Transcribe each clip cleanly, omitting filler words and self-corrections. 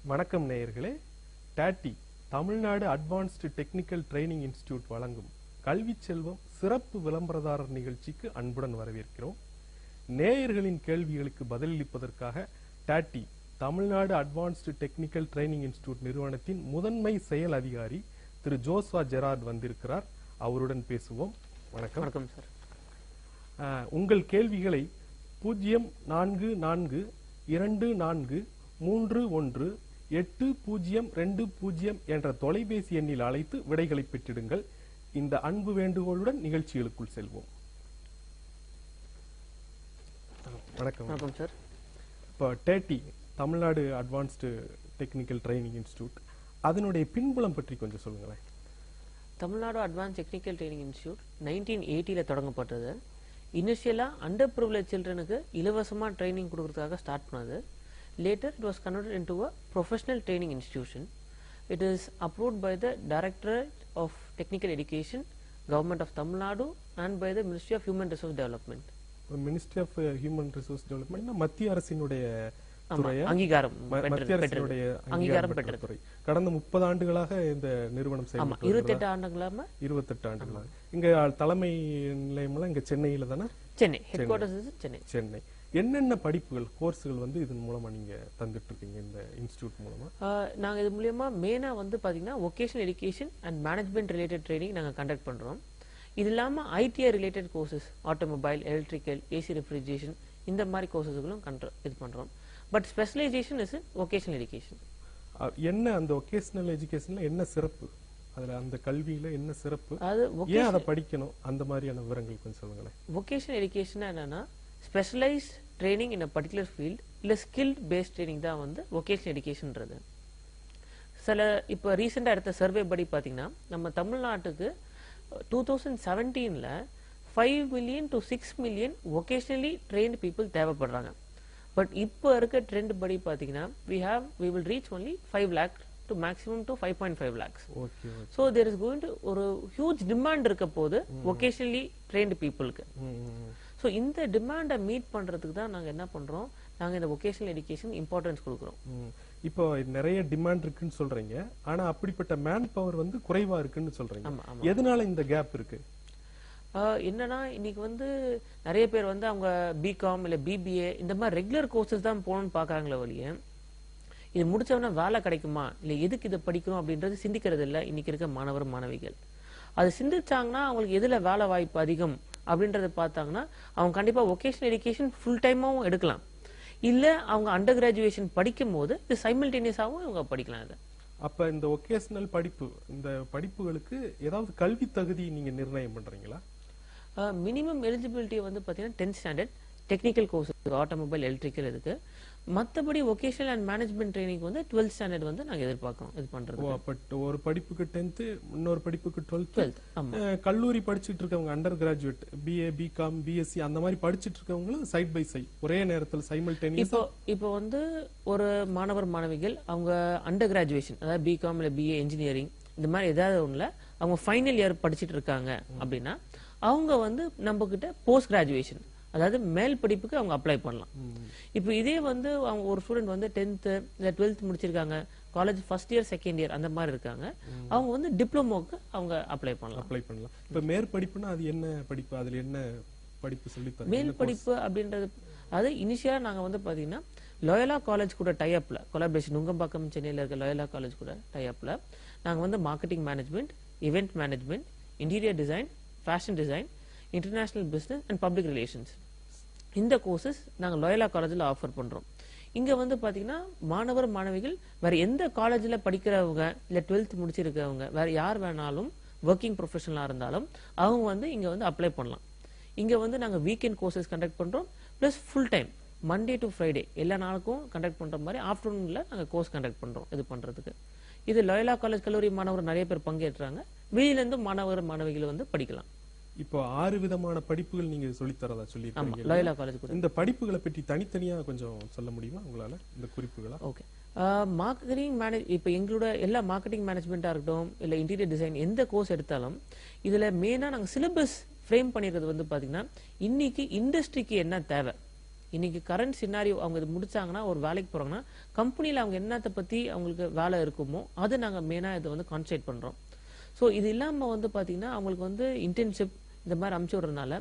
வணக்கம் நேயர்களே. TATTI Tamil Nadu advanced technical training institute வழங்கும் கல்வி செல்வம் சிறப்பு விளம்பரதாரர் நிகழ்ச்சிக்கு அன்புடன் வரவேற்கிறோம். நேயர்களின் கேள்விகளுக்கு பதிலளிப்பதற்காக TATTI Tamil Nadu advanced technical training institute நிறுவனத்தின் முதன்மை செயல் அதிகாரி திரு ஜோஸ்வா ஜெரார்ட் வந்திருக்கிறார். அவருடன் பேசுவோம். வணக்கம். வணக்கம் சார். உங்கள் கேள்விகளை 042424818020 என்ற தொலைபேசி எண்ணில் அழைத்து விடைகளை பெற்றிடுங்கள். இந்த அன்பு வேண்டுகோளுடன் நிகழ்ச்சிகளுக்குள் செல்வோம். வணக்கம். வணக்கம் சார். இப்போ TATTI Tamil Nadu advanced technical training institute அதனுடைய பின்புலம் பற்றி கொஞ்சம் சொல்லுங்களேன். Tamil Nadu advance technical training institute 1980 தொடங்கப்பட்டது. இனிஷியலா அண்டர் ப்ரிவிலேஜ் சில்ட்ரனுக்கு இலவசமா ட்ரைனிங் கொடுக்கறதுக்காக ஸ்டார்ட் பண்ணது. Later it was converted into a professional training institution. It is approved by the Directorate of Technical Education, Government of Tamil Nadu, and by the Ministry of Human Resource Development. Ministry of Human Resource Development மத்திய அரசினுடைய அங்கீகாரம் பெற்றது. கடந்த 30 ஆண்டுகளாக இந்த நிறுவனம் செயல்பட்டு 28 ஆண்டுகளாக இங்க தலைமை நிலையம் இங்க சென்னையில தானே? Chennai head quarters Chennai. என்னென்ன படிப்புகள் கோர்ஸ்கள் இதன் மூலமா நீங்க தந்துட்டு இருக்கீங்க இந்த இன்ஸ்டிடியூட் மூலமா? நாங்க இது மூலமா மெயினா பாத்தீங்கன்னா vocational education and management related training நாங்க கண்டக்ட் பண்றோம். இது இல்லாம ITR related courses, automobile, electrical, AC refrigeration இந்த மாதிரி கோர்சஸ்களும் இது பண்றோம். But specialisation is vocational education. என்ன அந்த வொகேஷனல் எஜுகேஷன்ல என்ன சிறப்பு? அதுல அந்த கல்வியில என்ன சிறப்பு? ஏன் அதை படிக்கணும்? அந்த மாதிரியான விவரங்கள் கொஞ்சம் சொல்லுங்களேன். வொகேஷனல் எஜுகேஷன் என்னன்னா specialized training in particular field இல்ல ஸ்கில்ட் பேஸ்ட் ட்ரைனிங் தான் வொகேஷனல் எஜுகேஷன்ன்றது. சில இப்போ ரீசெண்டா எடுத்த சர்வே படி பாத்தீங்கன்னா நம்ம தமிழ்நாட்டுக்கு 2017ல 5 million to 6 million vocationally trained people தேவைப்படுறாங்க. பட் இப்போ இருக்க ட்ரெண்ட் படி பாத்தீங்கன்னா we will reach only 5 lakh to maximum to 5.5 lakhs. Okay. So there is going to ஒரு huge demand இருக்க போது vocationally trained peopleக்கு. So இந்த டிமாண்டை மீட் பண்றதுக்கு தான் நாங்க என்ன பண்றோம், நாங்க இந்த வொகேஷனல் எஜுகேஷன் இம்பார்ட்டன்ஸ் கொடுக்கிறோம். இப்போ நிறைய டிமாண்ட் இருக்குன்னு சொல்றீங்க, ஆனா அப்படிப்பட்ட மேன் பவர் குறைவா இருக்குன்னு சொல்றீங்க. எதனால இந்த கேப் இருக்கு? என்னன்னா இன்னைக்கு நிறைய பேர் அவங்க பிகாம் இல்ல பிபிஏ இந்த மாதிரி ரெகுலர் கோர்சஸ் தான் போகணும்னு பாக்குறாங்களே வழிய இது முடிச்சவனா வேலை கிடைக்குமா இல்ல எதுக்கு இதை படிக்கணும் அப்படின்றது சிந்திக்கிறது இல்ல இன்னைக்கு இருக்க மாணவர் மாணவிகள். அது சிந்திச்சாங்கன்னா அவங்களுக்கு எதுல வேலை வாய்ப்பு அதிகம் அப்படின்றத பார்த்தாங்கன்னா அவங்க கண்டிப்பா வொகேஷனல் எஜுகேஷன் ஃபுல் டைமாவும் எடுக்கலாம். இல்ல அவங்க அண்டர் கிராஜுவேஷன் படிக்கும் போது இது சைமல்டேனியஸாவும் இவங்க படிக்கலாம். இதை அப்ப இந்த வொகேஷனல் படிப்பு இந்த படிப்புகளுக்கு ஏதாவது கல்வி தகுதி நீங்க நிர்ணயம் பண்றீங்களா? மினிமம் எலிஜிபிலிட்டி பாத்தீங்கன்னா 10th standard technical course automobile electrical இருக்கு. மத்தபடி vocational and management training 12th standard நாங்க எதிர்பார்க்கிறோம் இது பண்றது. பட் ஒரு படிப்புக்கு 10th இன்னொரு படிப்புக்கு 12th. கல்லூரி படிச்சிட்டு இருக்கவங்க under graduate BA BCom BSc அந்த மாதிரி படிச்சிட்டு இருக்கவங்களும் சைட் பை சைட் ஒரே நேரத்தில் சைமல்டேனியஸா இப்போ ஒரு மாணவர் மாணவிகள் அவங்க அண்டர் கிராஜுவேஷன் அதாவது பிகாம் இல்ல பிஏ இன்ஜினியரிங் இந்த மாதிரி ஏதாவது ஒண்ணுல அவங்க ஃபைனல் இயர் படிச்சிட்டு இருக்காங்க அப்படின்னா அவங்க நம்ம கிட்ட போஸ்ட் கிராஜுவேஷன் அதாவது மேல் படிப்புக்கு அவங்க அப்ளை பண்ணலாம். இப்போ இதே அவங்க ஒரு ஸ்டூடெண்ட் 10th இல்ல 12th முடிச்சிருக்காங்க, college first year second year அந்த மாதிரி இருக்காங்க, அவங்க டிப்ளமோக்கு அவங்க அப்ளை பண்ணலாம். இப்ப மேற்படிப்புனா அது என்ன படிப்பு? அதுல என்ன படிப்பு சொல்லி தரீங்க? மேல் படிப்பு அப்படின்றது அது இனிஷியலா நாங்க பாத்தீங்கன்னா லோயலா காலேஜ் கூட டை அப்ல கொலாபரேஷன் நுங்கம்பாக்கம் சென்னையில இருக்க லோயலா காலேஜ் கூட டை அப்ல நாங்க marketing management, event management, interior design, fashion design, international business and public relations இந்த கோர்சஸ் நாங்க லோயலா காலேஜ்ல ஆஃபர் பண்றோம். இங்க பாத்தீங்கன்னா மாணவர் மாணவிகள் வேற எந்த காலேஜ்ல படிக்கிறவங்க இல்ல 12th முடிச்சிருக்கவங்க வேற யார் வேணாலும் ஒர்க்கிங் ப்ரொஃபஷனலா இருந்தாலும் அவங்க இங்க அப்ளை பண்ணலாம். இங்க நாங்க வீக்கெண்ட் கோர்சஸ் கண்டக்ட் பண்றோம். Plus full time Monday to Friday எல்லா நாளுக்கும் கண்டக்ட் பண்ற மாதிரி ஆஃப்டர்நூன்ல நாங்க கோர்ஸ் கண்டக்ட் பண்றோம். இது பண்றதுக்கு இது லோயலா காலேஜ் கல்லூரி மாணவர் நிறைய பேர் பங்கேற்றாங்க. வெளியில இருந்து மாணவர் மாணவிகள் படிக்கலாம். இப்போ 6 விதமான படிப்புகள் நீங்க சொல்லித்தரதா சொல்லிருக்கீங்க லோயலா காலேஜ் கூட. இந்த படிப்புகளை பற்றி தனித்தனியா கொஞ்சம் சொல்ல முடியுமா உங்களால இந்த குறிப்புகளா? ஓகே. மார்க்கெட்டிங் இப்போ எங்களோட எல்லா மார்க்கெட்டிங் மேனேஜ்மெண்டா இருக்கட்டும் இல்ல இன்டீரியர் டிசைன் எந்த கோர்ஸ் எடுத்தாலும் இதுல மெயினா நாங்க சிலபஸ் ஃப்ரேம் பண்ணிருக்கிறது பாத்தீங்கன்னா இன்னைக்கு இண்டஸ்ட்ரிக்கு என்ன தேவை, இன்னைக்கு கரண்ட் சினாரியோ அவங்க இது முடிச்சாங்கன்னா ஒரு வேலைக்கு போறாங்கன்னா கம்பெனில அவங்க என்னத்தை பத்தி அவங்களுக்கு வேலை இருக்குமோ அது நாங்க மெயினா இதை வந்து கான்சென்ட்ரேட் பண்றோம். ஸோ இது இல்லாம வந்து பாத்தீங்கன்னா அவங்களுக்கு வந்து இன்டர்ன்ஷிப் இந்த மாதிரி அமுச்சு விடுறதுனால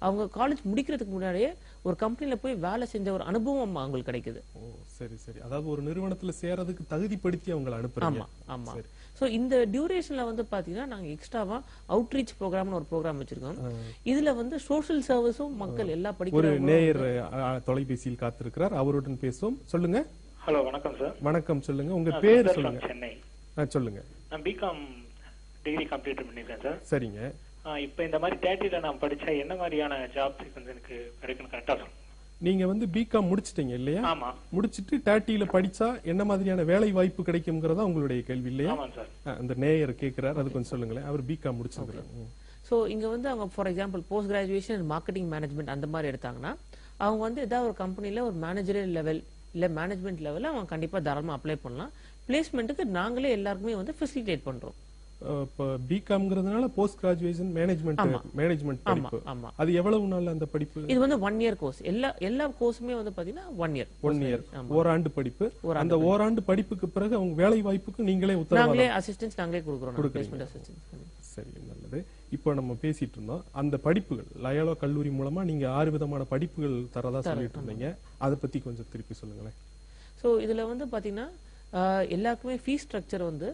அவங்க காலேஜ் முடிக்கிறதுக்கு முன்னாடியே ஒரு கம்பெனில போய் வேலை செஞ்ச ஒரு அனுபவம் அவங்களுக்கு கிடைக்குது. ஓ சரி சரி, அதாவது ஒரு நிறுவனத்துல சேரதுக்கு தகுதிப்படுத்தி அவங்களை அனுப்புறாங்க. ஆமா. சோ இந்த டியூரேஷன்ல வந்து பாத்தீங்கன்னா நாங்க எக்ஸ்ட்ராவா அவுட்ரீச் ப்ரோக்ராம்னு ஒரு ப்ரோக்ராம் வச்சிருக்கோம். இதுல வந்து சோஷியல் சர்வீஸும் மக்கள் எல்லா படிக்கிற ஒரு நேயர் தொலைபேசியில் காத்திருக்கிறார், அவருடன் பேசுவோம். சொல்லுங்க. ஹலோ, வணக்கம் சார். வணக்கம், சொல்லுங்க உங்க பேர் சொல்லுங்க. சென்னை. சொல்லுங்க. நான் பிகாம் டிகிரி கம்ப்ளீட் பண்ணிருக்கேன் சார். சரிங்க. இப்போ இந்த மாதிரி 30ல நான் படிச்சா என்ன மாதிரியான ஜாப்ஸ் வந்து எனக்கு கிடைக்கும் கரெக்டா சொல்லுங்க. நீங்க வந்து பிகாம் முடிச்சிட்டீங்க இல்லையா? ஆமா. முடிச்சிட்டு 30ல படிச்சா என்ன மாதிரியான வேலை வாய்ப்பு கிடைக்கும்ங்கறதா உங்களுடைய கேள்வி இல்லையா? ஆமா சார். அந்த நேயர் கேக்குறார், அது கொஞ்சம் சொல்லுங்களேன். அவர் பிகாம் முடிச்சிருக்காரு. சோ இங்க வந்து அவங்க for example post graduation marketing management அந்த மாதிரி எடுத்தாங்கன்னா அவங்க வந்து ஏதாவது ஒரு கம்பெனில ஒரு மேனேஜரியல் லெவல் இல்ல மேனேஜ்மெண்ட் லெவல்ல அவங்க கண்டிப்பா தாராளமா அப்ளை பண்ணலாம். பிளேஸ்மெண்ட்டுக்கு நாங்களே எல்லாருக்குமே வந்து ஃபெசிலிட்டேட் பண்றோம். பிகாம்ங்கிறதுனால போஸ்ட் கிராஜுவேஷன் மேனேஜ்மெண்ட் படிப்பு. அது எவ்வளவு நாள் அந்த படிப்பு? இது வந்து 1 இயர் கோர்ஸ். எல்லா கோர்ஸுமே வந்து பாத்தீங்கன்னா 1 இயர். 1 இயர் ஓராண்டு படிப்பு. அந்த ஓராண்டு படிப்புக்கு பிறகு அவங்க வேலை வாய்ப்புக்கு நீங்களே நாங்களே அசிஸ்டன்ஸ் நாங்களே கொடுக்குறோம். சரி, நல்லது. இப்போ நம்ம பேசிட்டு இருந்தோம் அந்த படிப்புகள் லயோலா கல்லூரி மூலமா நீங்க 6 விதமான படிப்புகள் தரதா சொல்லிட்டு இருந்தீங்க. அதை பத்தி கொஞ்சம் திருப்பி சொல்லுங்களேன். சோ இதுல வந்து பாத்தீங்கன்னா எல்லாருக்குமே ஃபீஸ் ஸ்ட்ரக்சர் வந்து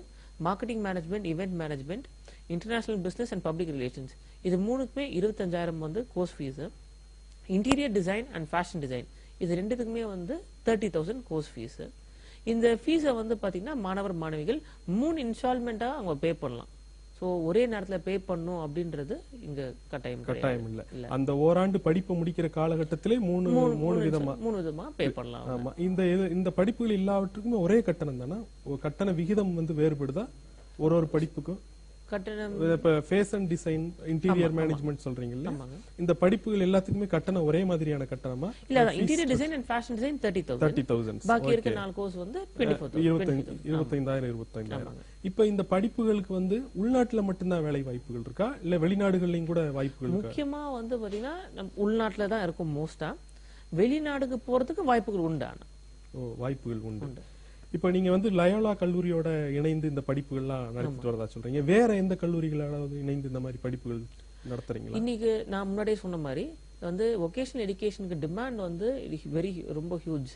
marketing management, event management, international business and public relations இது மூணுக்குமே 25,000 வந்து course fees. Interior design and fashion design இது ரெண்டுத்துக்குமே வந்து 30,000 கோர்ஸ் ஃபீஸ். இந்த ஃபீஸை வந்து பாத்தீங்கன்னா மாணவர் மாணவிகள் 3 இன்ஸ்டால்மெண்டா அவங்க பே பண்ணலாம். சோ ஒரே நேரத்துல பே பண்ணணும் அப்படின்றது இங்க கட்டாயம் இல்ல. அந்த ஓராண்டு படிப்பு முடிக்கிற காலகட்டத்திலே மூணு விதமா பே பண்ணலாம். ஆமா. இந்த படிப்புகள் எல்லாவற்றுக்குமே ஒரே கட்டணம் தானா? கட்டண விகிதம் வந்து வேறுபடுதா ஒரு படிப்புக்கும்? கட்டணம் இப்ப ஃபேஷன் டிசைன், இன்டீரியர் மேனேஜ்மெண்ட் சொல்றீங்கல்ல, இந்த படிப்புகள் எல்லாத்துக்குமே கட்டணம் ஒரே மாதிரியான கட்டணமா? இல்ல, interior design and fashion design 30,000. பாக்கி இருக்க 4 கோர்ஸ் வந்து 25,000. இப்ப இந்த படிப்புகளுக்கு வந்து உள்நாட்டுல மட்டும்தான் வேலை வாய்ப்புகள் இருக்கா இல்ல வெளிநாடுகள்லயும் கூட வாய்ப்புகள்? முக்கியமா வந்து பாத்தீங்கன்னா உள்நாட்டுல தான் இருக்கும் மோஸ்டா. வெளிநாடுக்கு போறதுக்கு வாய்ப்புகள் உண்டு. வாய்ப்புகள் உண்டு. இப்ப நீங்க வந்து லயோலா கல்லூரியோட இணைந்து இந்த படிப்புகள்லாம் நடத்திட்டு வரதா சொல்றீங்க. வேற எந்த கல்லூரிகளோட இணைந்து இந்த மாதிரி படிப்புகள் நடத்துறீங்களா? இன்னைக்கு நான் முன்னாடியே சொன்ன மாதிரி வந்து வொகேஷனல் எஜுகேஷனுக்கு டிமாண்ட் வந்து ரொம்ப ஹியூஜ்.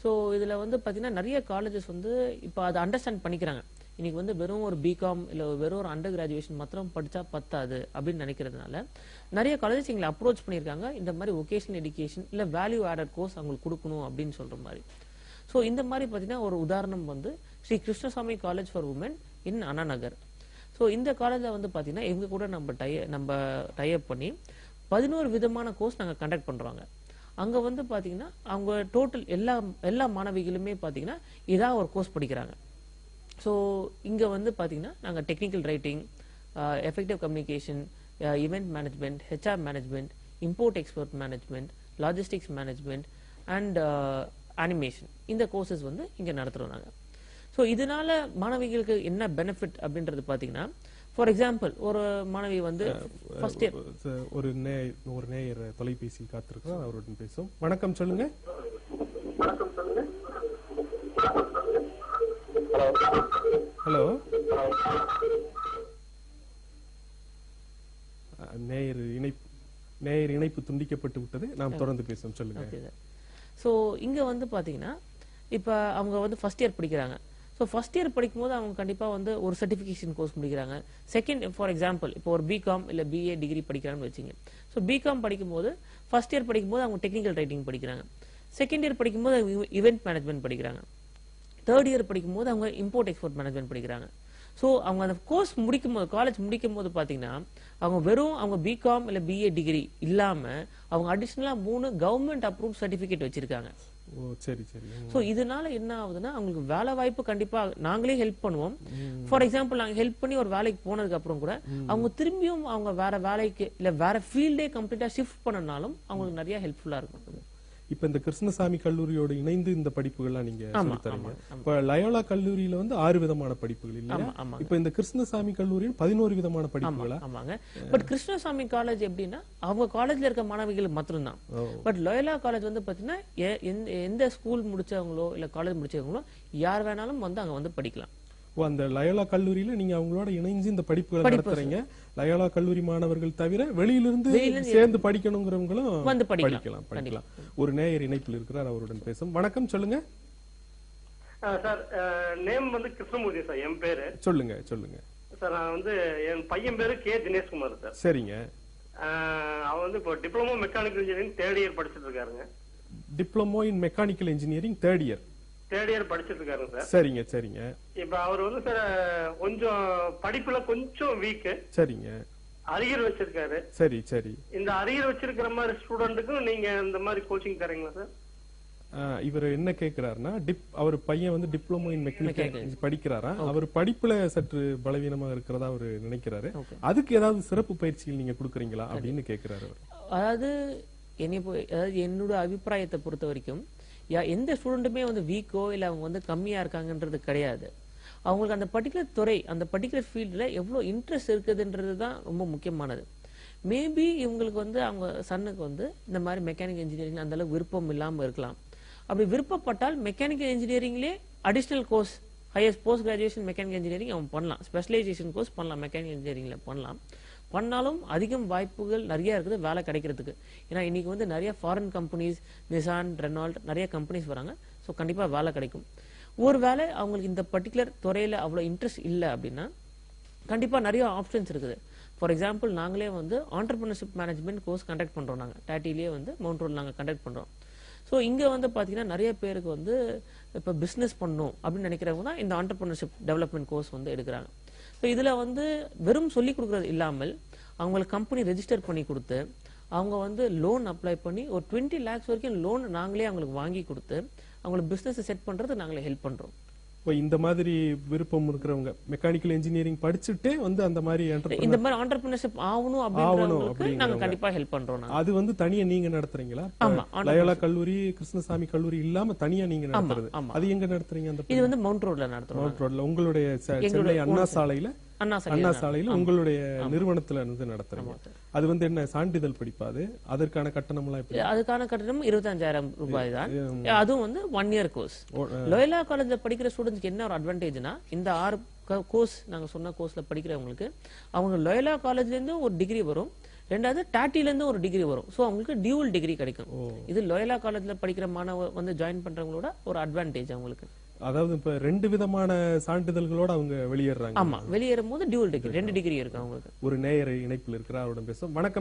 ஸோ இதுல வந்து பாத்தீங்கன்னா நிறைய காலேஜஸ் வந்து இப்போ அதை அண்டர்ஸ்டாண்ட் பண்ணிக்கிறாங்க. இன்னைக்கு வந்து வெறும் ஒரு பிகாம் இல்ல வெறும் ஒரு அண்டர் கிராஜுவேஷன் மாத்திரம் படிச்சா பத்தாது அப்படின்னு நினைக்கிறதுனால நிறைய காலேஜஸ் எங்களை அப்ரோச் பண்ணியிருக்காங்க. இந்த மாதிரி வொகேஷனல் எஜுகேஷன் இல்ல வேல்யூ ஆடட் கோர்ஸ் அவங்களுக்கு கொடுக்கணும் அப்படின்னு சொல்ற மாதிரி. சோ இந்த மாதிரி பாத்தீங்கன்னா ஒரு உதாரணம் வந்து Sri Krishnaswamy college for women in Anna Nagar. So இந்த காலேஜ்ல வந்து பாத்தீங்கன்னா இவங்க கூட நம்ம டைப் பண்ணி 11 விதமான கோர்ஸ் நாங்க கண்டக்ட் பண்றாங்க. அங்க வந்து பாத்தீங்கன்னா அவங்க டோட்டல் எல்லா மாணவிகளுமே பாத்தீங்கன்னா ஏதாவது ஒரு கோர்ஸ் படிக்கிறாங்க. சோ இங்க வந்து பாத்தீங்கன்னா நாங்க technical writing, effective communication, event management, HR management, import export management, logistics management and animation இந்த கோர்சஸ் வந்து இங்க நடத்துறோம் நாங்க. சோ இதனால மாணவிகளுக்கு என்ன பெனிஃபிட் அப்படின்றது பாத்தீங்கன்னா ஃபார் எக்ஸாம்பிள் ஒரு மாணவி வந்து ஃபர்ஸ்ட் இயர் ஒரு நேயர் தொலைபேசியில் காத்திருக்கிறோம், அவருடன் பேசுவோம். வணக்கம், சொல்லுங்க. ஹலோ, நேயர் இணைப்பு துண்டிக்கப்பட்டு விட்டது. நாம் தொடர்ந்து பேசுவோம், சொல்லுங்க. சோ இங்க வந்து பாத்தீங்கன்னா இப்ப அவங்க வந்து ஃபர்ஸ்ட் இயர் படிக்கிறாங்க. ஸோ ஃபர்ஸ்ட் இயர் படிக்கும்போது அவங்க கண்டிப்பா வந்து ஒரு சர்டிபிகேஷன் கோர்ஸ் முடிக்கிறாங்க. செகண்ட் ஃபார் எக்ஸாம்பிள் இப்போ ஒரு பிகாம் இல்ல பிஏ டிகிரி படிக்கிறாங்கன்னு வச்சுங்க. ஸோ பிகாம் படிக்கும்போது ஃபர்ஸ்ட் இயர் படிக்கும்போது அவங்க டெக்னிக்கல் ரைட்டிங் படிக்கிறாங்க. செகண்ட் இயர் படிக்கும்போது இவெண்ட் மேனேஜ்மெண்ட் படிக்கிறாங்க. தேர்ட் இயர் படிக்கும்போது அவங்க இம்போர்ட் எக்ஸ்போர்ட் மேனேஜ்மெண்ட் படிக்கிறாங்க. ஸோ அவங்க அந்த கோர்ஸ் முடிக்கும் போது காலேஜ் முடிக்கும் போது பாத்தீங்கன்னா அவங்க வெறும் அவங்க பிகாம் இல்ல பிஏ டிகிரி இல்லாம அவங்க அடிஷனலா 3 கவர்மெண்ட் அப்ரூவ் சர்டிபிகேட் வச்சிருக்காங்க. சோ இதனால என்ன ஆகுதுன்னா அவங்களுக்கு வேலை வாய்ப்பு கண்டிப்பா நாங்களே ஹெல்ப் பண்ணுவோம். ஃபார் எக்ஸாம்பிள் நாங்க ஹெல்ப் பண்ணி ஒரு வேலைக்கு போனதுக்கு அப்புறம் கூட அவங்க திரும்பியும் அவங்க வேற வேலைக்கு இல்ல வேற ஃபீல்டே கம்ப்ளீட்டா ஷிஃப்ட் பண்ணனாலும் அவங்களுக்கு நிறைய ஹெல்ப்ஃபுல்லா இருக்கும். இப்ப இந்த கிருஷ்ணசாமி கல்லூரியோட இணைந்து இந்த படிப்புகள்லாம் நீங்க ஆமா, சொல்லித் தரீங்க. ஆமா, ஆமா. இப்ப லயோலா கல்லூரியில வந்து 6 விதமான படிப்புகள் இல்லையா? ஆமா, ஆமாங்க. இப்ப இந்த கிருஷ்ணசாமி கல்லூரியில் 11 விதமான படிப்புகளா? ஆமாங்க. பட் கிருஷ்ணசாமி காலேஜ் எப்படின்னா அவங்க காலேஜ்ல இருக்க மாணவிகள் மட்டும்தான். ஓ. பட் லோயலா காலேஜ் வந்து பாத்தீங்கன்னா எந்த ஸ்கூல் முடிச்சவங்களோ இல்ல காலேஜ் முடிச்சவங்களோ யார் வேணாலும் வந்து அங்க வந்து படிக்கலாம். ஓ, அந்த லயோலா கல்லூரியில நீங்க அவங்களோட இணைஞ்சு இந்த படிப்புகளை நடத்துறீங்க. லயோலா கல்லூரி மாணவர்கள் தவிர வெளியிலிருந்து சேர்ந்து படிக்கணுங்கிறவங்களும் வந்து படிக்கலாம். ஒரு நேயர் இணைப்பில் இருக்கிறார், அவருடன் பேசும். வணக்கம், சொல்லுங்க சார். நேம் வந்து கிருஷ்ணமூர்த்தி சார், என் பேரு. சொல்லுங்க சார் நான் வந்து என் பையன் பேரு கே தினேஷ்குமார் சார். சரிங்க. அவன் வந்து இப்போ diploma mechanical engineering 3rd year படிச்சிட்டு இருக்காருங்க. Diploma in mechanical engineering 3rd year படிச்சிட்டு இருக்காருங்க சார். சரிங்க. இப்ப அவர் வந்து சார் கொஞ்சம் படிப்புல கொஞ்சம் வீக். சரிங்க. அரியர் வச்சிருக்காரு. சரி. இந்த அரியர் வச்சிருக்கிற மாதிரி ஸ்டூடெண்ட்டுக்கும் நீங்க இந்த மாதிரி கோச்சிங் தரீங்களா சார்? இவர் என்ன கேக்குறாருன்னா, அவர் பையன் வந்து டிப்ளமோ இன் மெக்கானிக்கல் படிக்கிறாரா, அவர் படிப்புல சற்று பலவீனமா இருக்கிறதா அவர் நினைக்கிறாரு. அதுக்கு ஏதாவது சிறப்பு பயிற்சிகள் நீங்க கொடுக்குறீங்களா அப்படின்னு கேக்குறாரு அவர். அதாவது என்னோட அபிப்பிராயத்தை பொறுத்த வரைக்கும் எந்த ஸ்டூடெண்ட்டுமே வந்து வீக்கோ இல்ல அவங்க வந்து கம்மியா இருக்காங்கன்றது கிடையாது. அவங்களுக்கு அந்த பர்டிகுலர் துறை, அந்த பர்டிகுலர் ஃபீல்ட்ல எவ்வளவு இன்ட்ரெஸ்ட் இருக்குதுன்றது தான் ரொம்ப முக்கியமானது. மேபி இவங்களுக்கு வந்து அவங்க சன்னுக்கு வந்து இந்த மாதிரி மெக்கானிக்கல் இன்ஜினியரிங் அந்த அளவுக்கு விருப்பம் இல்லாம இருக்கலாம். அப்படி விருப்பப்பட்டால் மெக்கானிக்கல் இன்ஜினியரிங்லேயே additional course, highest post graduation mechanical engineering அவன் பண்ணலாம், ஸ்பெஷலைசேஷன் கோர்ஸ் பண்ணலாம், மெக்கானிக்கல் இன்ஜினியரிங்ல பண்ணலாம். பண்ணாலும் அதிகம் வாய்ப்புகள் நிறைய இருக்குது வேலை கிடைக்கிறதுக்கு. ஏன்னா இன்னைக்கு வந்து நிறைய ஃபாரின் கம்பெனிஸ், நிசான், ரெனால்ட் நிறைய கம்பெனிஸ் வராங்க. ஸோ கண்டிப்பா வேலை கிடைக்கும். ஒரு வேலை அவங்களுக்கு இந்த பர்டிகுலர் துறையில அவ்வளவு இன்ட்ரெஸ்ட் இல்லை அப்படின்னா கண்டிப்பா நிறைய ஆப்ஷன்ஸ் இருக்குது. ஃபார் எக்ஸாம்பிள் நாங்களே வந்து ஆண்டர்பிரினர்ஷிப் மேனேஜ்மெண்ட் கோர்ஸ் கண்டக்ட் பண்றோம். நாங்கள் டாட்டிலேயே வந்து மவுண்ட் ரோட் நாங்கள் கண்டக்ட் பண்றோம். ஸோ இங்க வந்து பாத்தீங்கன்னா நிறைய பேருக்கு வந்து இப்ப பிசினஸ் பண்ணணும் அப்படின்னு நினைக்கிறவங்க தான் இந்த ஆண்டர்பிரினர்ஷிப் டெவலப்மெண்ட் கோர்ஸ் வந்து எடுக்கிறாங்க. ஸோ இதுல வந்து வெறும் சொல்லி கொடுக்கறது இல்லாமல் அவங்களுக்கு கம்பெனி ரெஜிஸ்டர் பண்ணி கொடுத்து அவங்க வந்து லோன் அப்ளை பண்ணி ஒரு 20 lakhs வரைக்கும் லோன் நாங்களே அவங்களுக்கு வாங்கி கொடுத்து அவங்களுக்கு பிசினஸ் செட் பண்றது நாங்களே ஹெல்ப் பண்றோம். இந்த மாதிரி விருப்பம் இருக்கிறவங்க மெக்கானிக்கல் இன்ஜினியரிங் படிச்சுட்டே வந்து அந்த மாதிரி இந்த மாதிரி ஆண்டர்பிரினர்ஷிப் ஆகணும் அப்படின்றவங்களுக்கு நாங்க கண்டிப்பா ஹெல்ப் பண்றோம். அது வந்து தனியா நீங்க நடத்துறீங்களா? ஆமா. லயோலா கல்லூரி, கிருஷ்ணசாமி கல்லூரி இல்லாம தனியா நீங்க நடத்துறது. அது எங்க நடத்துறீங்க? அந்த இது வந்து மவுண்ட் ரோட்ல நடத்துறோம். மவுண்ட் ரோட்ல உங்களுடைய சென்னை அண்ணா சாலையில உங்களுடைய நிறுவனத்துல இருந்து நடத்துறீங்க. அது வந்து என்ன சான்றிதழ் படிப்பா? அதற்கான கட்டணம் எல்லாம் எப்படி? அதுக்கான கட்டணம் 25,000 ரூபாய் தான். அதுவும் வந்து 1 year கோர்ஸ். லோயலா காலேஜ்ல படிக்கிற ஸ்டூடெண்ட்ஸ்க்கு என்ன ஒரு அட்வான்டேஜ்னா, இந்த 6 கோர்ஸ் நாங்க சொன்ன கோர்ஸ்ல படிக்கிறவங்களுக்கு அவங்க லோயலா காலேஜ்ல இருந்து ஒரு டிகிரி வரும், ரெண்டாவது டாட்டில இருந்து ஒரு டிகிரி வரும். சோ அவங்களுக்கு டியூவல் டிகிரி கிடைக்கும். இது லோயலா காலேஜ்ல படிக்கிற மாணவர் வந்து ஜாயின் பண்றவங்களோட ஒரு அட்வான்டேஜ் அவங்களுக்கு. அதாவது இப்ப 2 விதமான சான்றிதழ்களோட அவங்க வெளியேறாங்க. ஆமா, வெளியேறும் போது டியூவல் டிகிரி 2 டிகிரி இருக்கு அவங்களுக்கு. ஒரு நேயர் இணைப்பில் இருக்கிறார், அவருடன் பேசும். வணக்கம்.